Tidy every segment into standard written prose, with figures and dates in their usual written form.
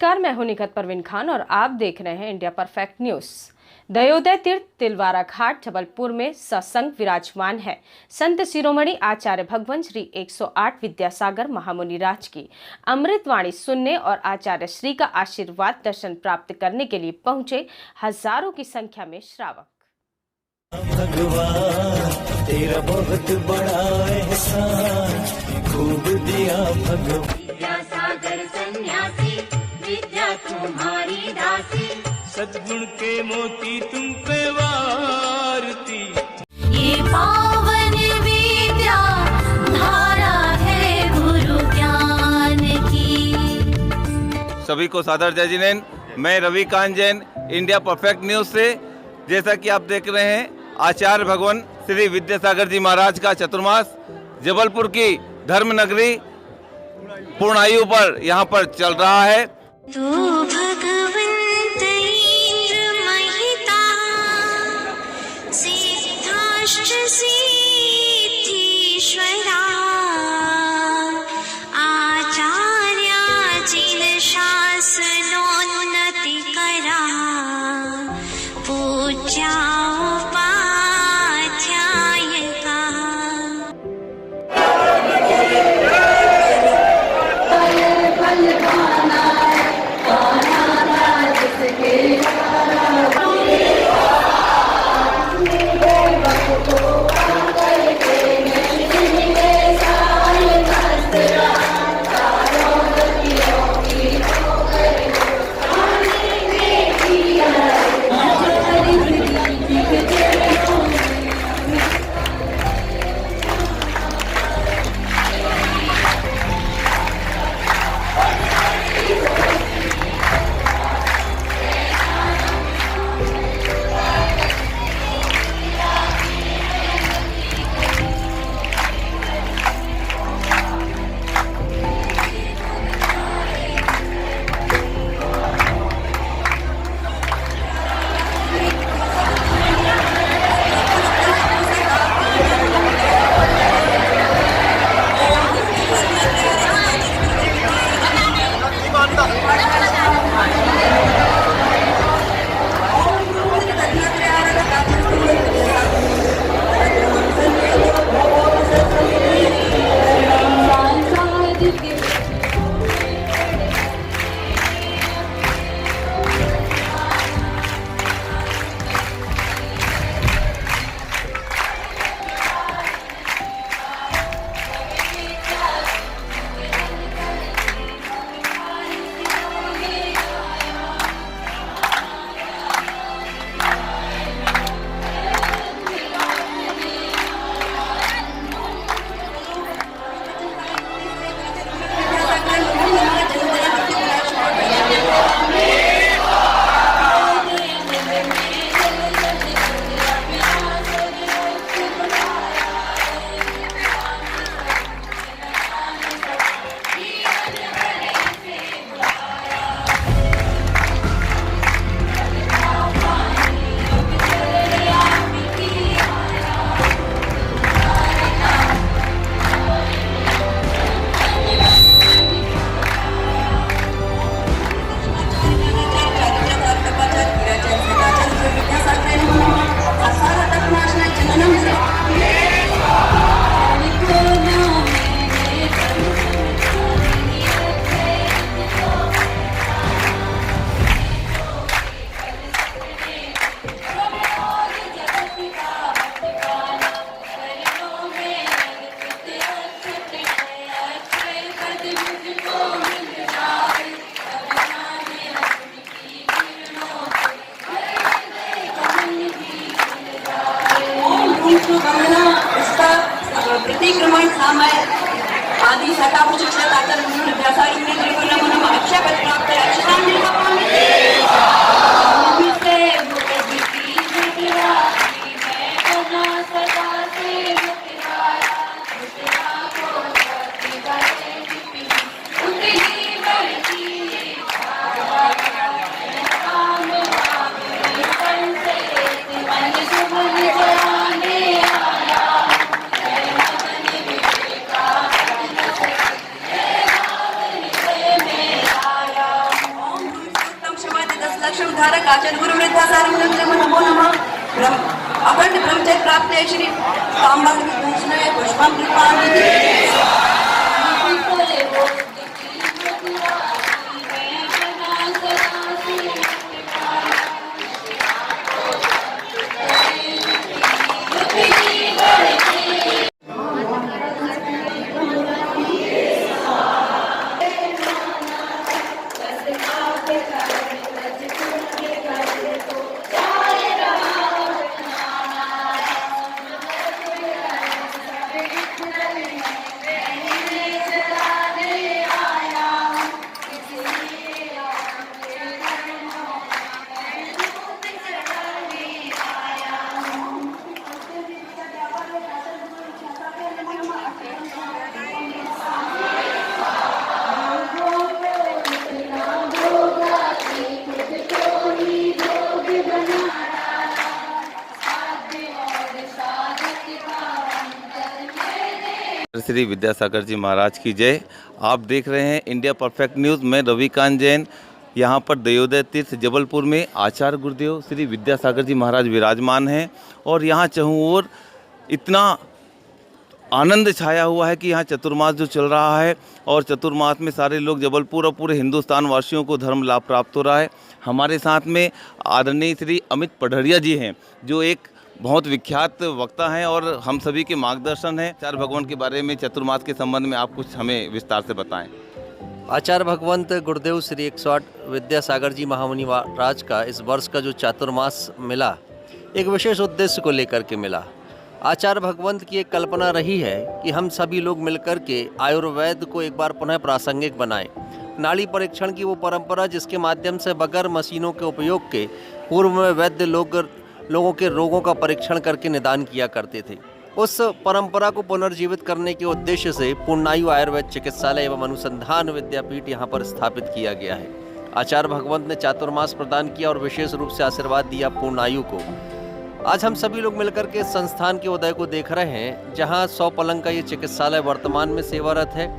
नमस्कार, मैं हूं निखत परवीन खान और आप देख रहे हैं इंडिया परफेक्ट न्यूज। दयोदय तीर्थ तिलवारा घाट जबलपुर में सत्संग विराजमान है। संत शिरोमणि आचार्य भगवान श्री 108 विद्यासागर महामुनि राज की अमृतवाणी सुनने और आचार्य श्री का आशीर्वाद दर्शन प्राप्त करने के लिए पहुंचे हजारों की संख्या में श्रावक। भगवान तेरा बहुत बड़ा एहसान, खूब दिया भगवान। विद्यासागर सन्यासी, विद्या तुम्हारी दासी, सद्गुण के मोती तुम पे वारती। ये पावन विद्या धारा है गुरु ज्ञान की। सभी को सादर जय जिनेन। मैं Ravikant Jain, India perfect news से। जैसा कि आप देख रहे हैं, आचार्य भगवान श्री विद्यासागर जी महाराज का चतुर्मास जबलपुर की धर्म नगरी पूर्णायु पर यहाँ पर चल रहा है। तू भगवंत इंद्र महिता, सिद्धाष्ट सिद्धीश्वरा, आचार्याचिल शासनोन्नति करा, पूज्या प्राचीन गुरु विद्यासागर नमो नमः। अखंड ब्रह्मचर्य प्राप्त श्री तांबा पुष्पम श्री विद्यासागर जी महाराज की जय। आप देख रहे हैं इंडिया परफेक्ट न्यूज़। मैं रविकांत जैन यहाँ पर दयोदय तीर्थ जबलपुर में आचार्य गुरुदेव श्री विद्यासागर जी महाराज विराजमान हैं और यहाँ चहुँ ओर इतना आनंद छाया हुआ है कि यहाँ चतुर्मास जो चल रहा है और चतुर्मास में सारे लोग जबलपुर और पूरे हिंदुस्तान वासियों को धर्म लाभ प्राप्त हो रहा है। हमारे साथ में आदरणीय श्री अमित पढ़रिया जी हैं जो एक बहुत विख्यात वक्ता हैं और हम सभी के मार्गदर्शन हैं। आचार्य भगवान के बारे में चतुर्मास के संबंध में आप कुछ हमें विस्तार से बताएं। आचार्य भगवंत गुरुदेव श्री 108 विद्यासागर जी महामुनि महाराज का इस वर्ष का जो चातुर्मास मिला, एक विशेष उद्देश्य को लेकर के मिला। आचार्य भगवंत की एक कल्पना रही है कि हम सभी लोग मिलकर के आयुर्वेद को एक बार पुनः प्रासंगिक बनाएं। नाड़ी परीक्षण की वो परंपरा जिसके माध्यम से बगैर मशीनों के उपयोग के पूर्व में वैद्य लोगों के रोगों का परीक्षण करके निदान किया करते थे, उस परंपरा को पुनर्जीवित करने के उद्देश्य से पूर्णायु आयुर्वेद चिकित्सालय एवं अनुसंधान विद्यापीठ यहाँ पर स्थापित किया गया है। आचार्य भगवंत ने चातुर्मास प्रदान किया और विशेष रूप से आशीर्वाद दिया पूर्णायु को। आज हम सभी लोग मिलकर के संस्थान के उदय को देख रहे हैं, जहाँ 100 पलंग का ये चिकित्सालय वर्तमान में सेवारत है।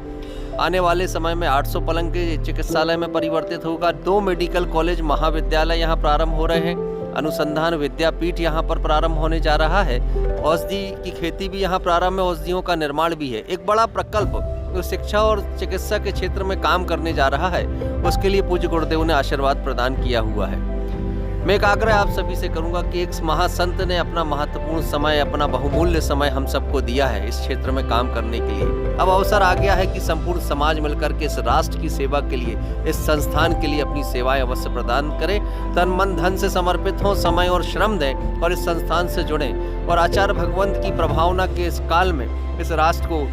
आने वाले समय में 800 पलंग के चिकित्सालय में परिवर्तित होगा। 2 मेडिकल कॉलेज महाविद्यालय यहाँ प्रारंभ हो रहे हैं। अनुसंधान विद्यापीठ यहाँ पर प्रारंभ होने जा रहा है। औषधि की खेती भी यहाँ प्रारंभ है, औषधियों का निर्माण भी है। एक बड़ा प्रकल्प जो शिक्षा और चिकित्सा के क्षेत्र में काम करने जा रहा है, उसके लिए पूज्य गुरुदेव ने आशीर्वाद प्रदान किया हुआ है। मैं एक आग्रह आप सभी से करूंगा कि एक महासंत ने अपना महत्वपूर्ण समय, अपना बहुमूल्य समय हम सबको दिया है इस क्षेत्र में काम करने के लिए। अब अवसर आ गया है कि संपूर्ण समाज मिलकर के इस राष्ट्र की सेवा के लिए, इस संस्थान के लिए अपनी सेवाएं अवश्य प्रदान करें। तन मन धन से समर्पित हों, समय और श्रम दें और इस संस्थान से जुड़ें और आचार्य भगवंत की प्रभावना के इस काल में इस राष्ट्र को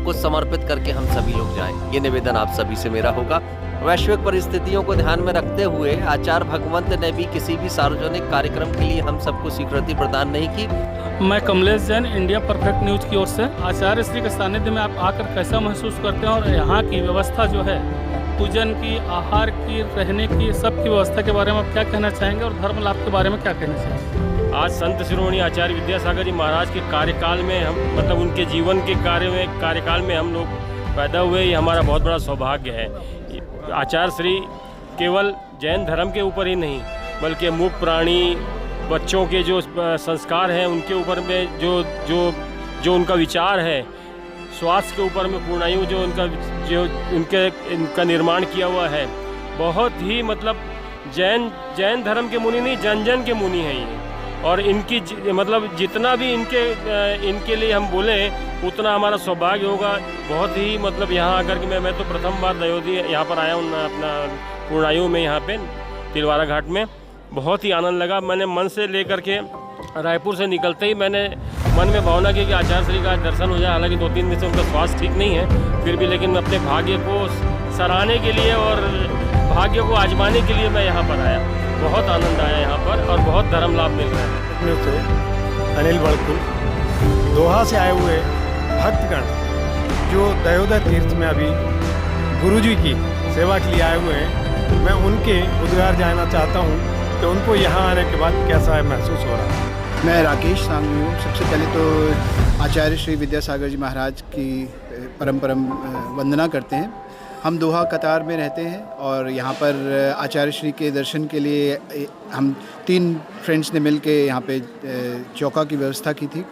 कुछ समर्पित करके हम सभी लोग जाएं। ये निवेदन आप सभी से मेरा होगा। वैश्विक परिस्थितियों को ध्यान में रखते हुए आचार्य भगवंत ने भी किसी भी सार्वजनिक कार्यक्रम के लिए हम सबको स्वीकृति प्रदान नहीं की। मैं Kamlesh Jain, India perfect news की ओर से। आचार्य श्री के सानिध्य में आप आकर कैसा महसूस करते हैं और यहाँ की व्यवस्था जो है, पूजन की, आहार की, रहने की, सब की व्यवस्था के बारे में आप क्या कहना चाहेंगे और धर्म लाभ के बारे में क्या कहना चाहेंगे? आज संत शिरोमणि आचार्य विद्यासागर जी महाराज के कार्यकाल में हम, मतलब उनके जीवन के कार्यकाल में हम लोग पैदा हुए, ये हमारा बहुत बड़ा सौभाग्य है। आचार्य श्री केवल जैन धर्म के ऊपर ही नहीं, बल्कि मूक प्राणी, बच्चों के जो संस्कार हैं उनके ऊपर में जो उनका विचार है, स्वास्थ्य के ऊपर में पूर्णायु जो उनका निर्माण किया हुआ है, बहुत ही मतलब जैन धर्म के मुनि नहीं, जन के मुनि हैं ये। और इनकी मतलब जितना भी इनके लिए हम बोलें उतना हमारा सौभाग्य होगा। बहुत ही मतलब यहाँ आकर के मैं तो प्रथम बार दयोदी यहाँ पर आया हूँ अपना पूर्णायु में, यहाँ पे तिलवारा घाट में। बहुत ही आनंद लगा। मैंने मन से लेकर के रायपुर से निकलते ही मैंने मन में भावना की कि आचार्य श्री का दर्शन हो जाए। हालांकि 2-3 दिन से उनका स्वास्थ्य ठीक नहीं है, फिर भी लेकिन मैं अपने भाग्य को सराहने के लिए और भाग्य को आजमाने के लिए मैं यहाँ पर आया। बहुत आनंद आया यहाँ पर और बहुत धर्म लाभ मिल रहा है। से अनिल बड़कुल, दोहा से आए हुए भक्तगण जो दयोदय तीर्थ में अभी गुरुजी की सेवा के लिए आए हुए हैं, मैं उनके उद्गार जानना चाहता हूँ कि उनको यहाँ आने के बाद कैसा महसूस हो रहा है। मैं राकेश सांगवी हूँ। सबसे पहले तो आचार्य श्री विद्यासागर जी महाराज की परम वंदना करते हैं हम दोहा कतार में रहते हैं और यहाँ पर आचार्य श्री के दर्शन के लिए हम 3 फ्रेंड्स ने मिल के यहाँ पे चौका की व्यवस्था की थी।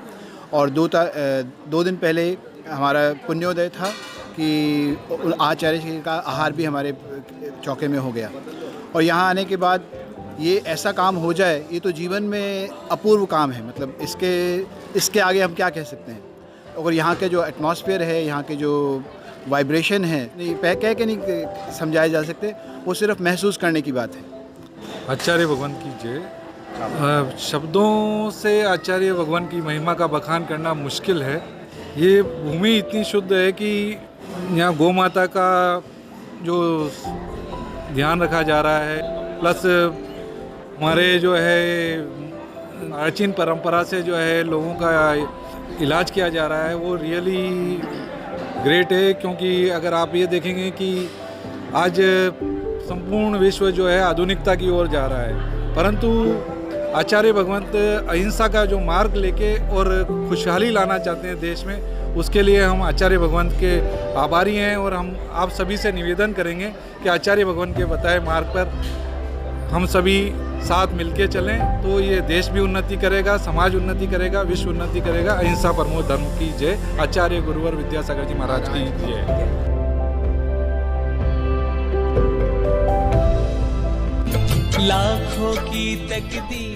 और 2 दिन पहले हमारा पुण्योदय था कि आचार्य श्री का आहार भी हमारे चौके में हो गया। और यहाँ आने के बाद ये ऐसा काम हो जाए, ये तो जीवन में अपूर्व काम है। मतलब इसके आगे हम क्या कह सकते हैं। और यहाँ के जो एटमॉस्फेयर है, यहाँ के जो वाइब्रेशन है, नहीं कह के नहीं समझाए जा सकते, वो सिर्फ महसूस करने की बात है। आचार्य भगवान की जय। शब्दों से आचार्य भगवान की महिमा का बखान करना मुश्किल है। ये भूमि इतनी शुद्ध है कि यहाँ गौ माता का जो ध्यान रखा जा रहा है, प्लस हमारे जो है प्राचीन परंपरा से जो है लोगों का इलाज किया जा रहा है, वो रियली ग्रेट है। क्योंकि अगर आप ये देखेंगे कि आज संपूर्ण विश्व जो है आधुनिकता की ओर जा रहा है, परंतु आचार्य भगवंत अहिंसा का जो मार्ग लेके और खुशहाली लाना चाहते हैं देश में, उसके लिए हम आचार्य भगवंत के आभारी हैं। और हम आप सभी से निवेदन करेंगे कि आचार्य भगवंत के बताए मार्ग पर हम सभी साथ मिलके चलें, तो ये देश भी उन्नति करेगा, समाज उन्नति करेगा, विश्व उन्नति करेगा। अहिंसा परमो धर्म की जय। आचार्य गुरुवर विद्यासागर जी महाराज की जय। लाखों की तकदीर